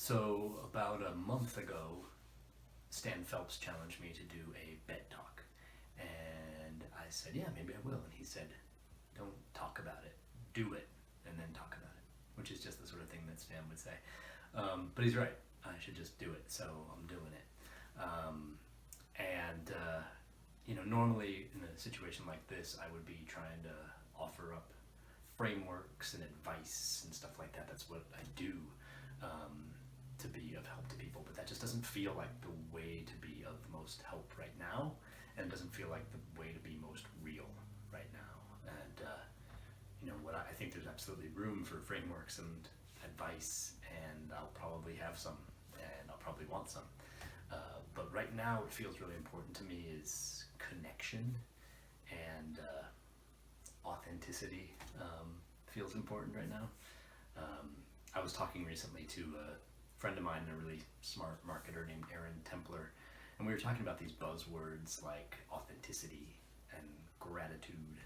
So about a month ago, Stan Phelps challenged me to do a BED talk. And I said, yeah, maybe I will. And he said, don't talk about it, do it, and then talk about it, which is just the sort of thing that Stan would say. But he's right, I should just do it, so I'm doing it. And normally in a situation like this, I would be trying to offer up frameworks and advice and stuff like that. That's what I do. To be of help to people, but that just doesn't feel like the way to be of most help right now, and it doesn't feel like the way to be most real right now. And what I think there's absolutely room for frameworks and advice, and I'll probably have some, and I'll probably want some. But right now, what feels really important to me is connection and authenticity. Feels important right now. I was talking recently to a friend of mine, a really smart marketer named Aaron Templer, and we were talking about these buzzwords like authenticity and gratitude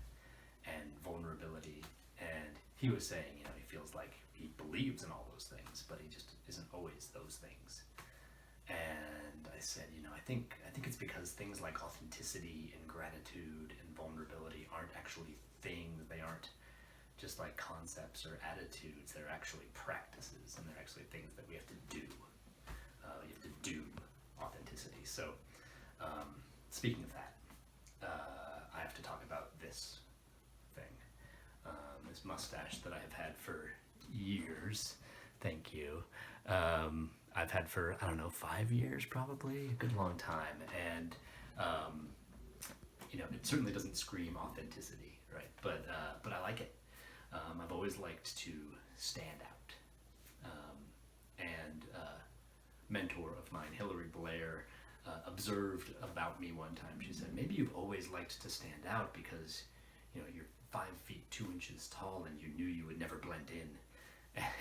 and vulnerability, and he was saying, he feels like he believes in all those things, but he just isn't always those things. And I said, I think it's because things like authenticity and gratitude and vulnerability aren't actually things. They aren't just like concepts or attitudes. They're actually practices, and they're actually things that we have to do. You have to do authenticity. So speaking of that, I have to talk about this thing, this mustache that I have had for years. Thank you. I've had for, 5 years probably, a good long time. And it certainly doesn't scream authenticity, right? But I like it. I've always liked to stand out. And a mentor of mine, Hillary Blair, observed about me one time. She said, maybe you've always liked to stand out because, you're 5 feet 2 inches tall and you knew you would never blend in.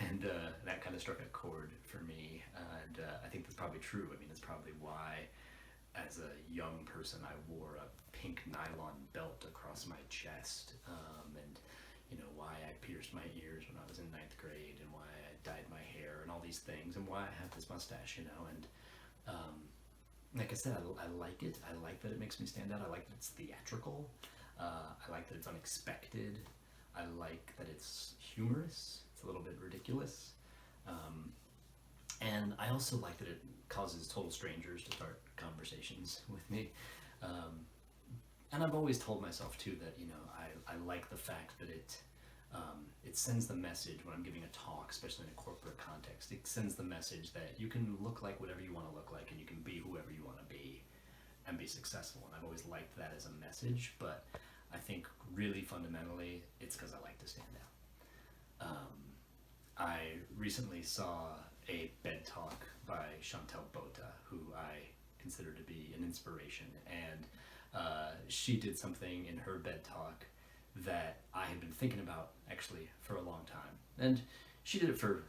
And that kind of struck a chord for me. And I think that's probably true. It's probably why, as a young person, I wore a pink nylon belt across my chest. And why I pierced my ears when I was in 9th grade, and why I dyed my hair, and all these things, and why I have this mustache, and like I said, I like it. I like that it makes me stand out. I like that it's theatrical. I like that it's unexpected. I like that it's humorous. It's a little bit ridiculous. And I also like that it causes total strangers to start conversations with me. And I've always told myself too that I like the fact that it sends the message when I'm giving a talk, especially in a corporate context. It sends the message that you can look like whatever you want to look like, and you can be whoever you want to be, and be successful. And I've always liked that as a message. But I think really fundamentally, it's because I like to stand out. I recently saw a BED talk by Chantel Bota, who I consider to be an inspiration, and she did something in her BED talk that I had been thinking about actually for a long time, and she did it for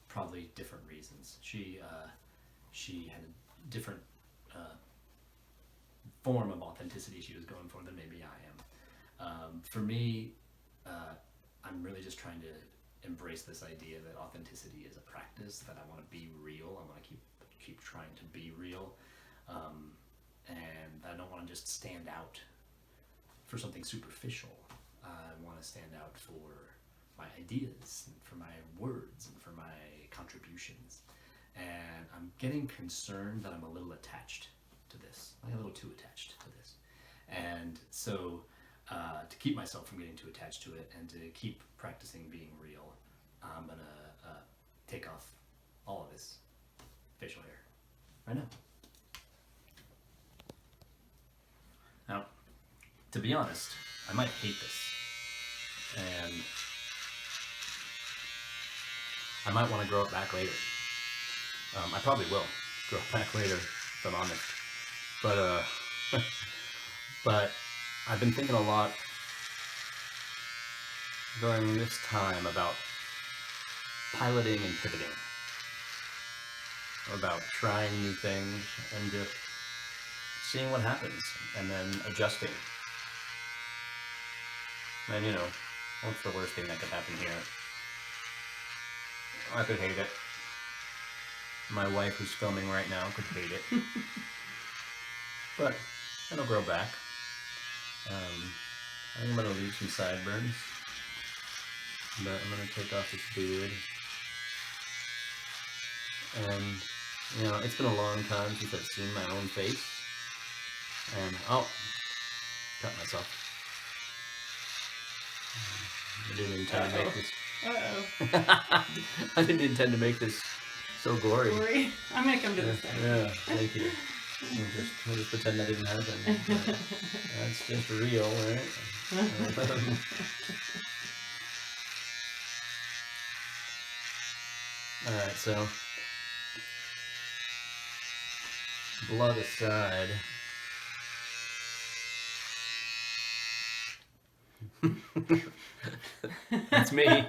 probably different reasons. She had a different form of authenticity she was going for than maybe I am. For me, I'm really just trying to embrace this idea that authenticity is a practice, that I want to be real. I want to keep trying to be real. And I don't want to just stand out for something superficial. I want to stand out for my ideas, and for my words, and for my contributions. And I'm getting concerned that I'm a little attached to this, like a little too attached to this. And so to keep myself from getting too attached to it, and to keep practicing being real, I'm going to take off all of this facial hair right now. Now, to be honest, I might hate this, and I might want to grow it back later. I probably will grow it back later, if I'm honest. But but I've been thinking a lot during this time about piloting and pivoting, about trying new things and just seeing what happens, and then adjusting. And what's the worst thing that could happen here? I could hate it. my wife who's filming right now could hate it. But it'll grow back. I think I'm going to leave some sideburns. But I'm going to take off this beard. And, you know, it's been a long time since I've seen my own face. And, oh, cut myself. I didn't intend to make this. I didn't intend to make this so gory. Gory? I'm going to come to this side. Yeah, thank you. We'll just pretend that didn't happen. That's just real, right? Alright, so blood aside. That's me.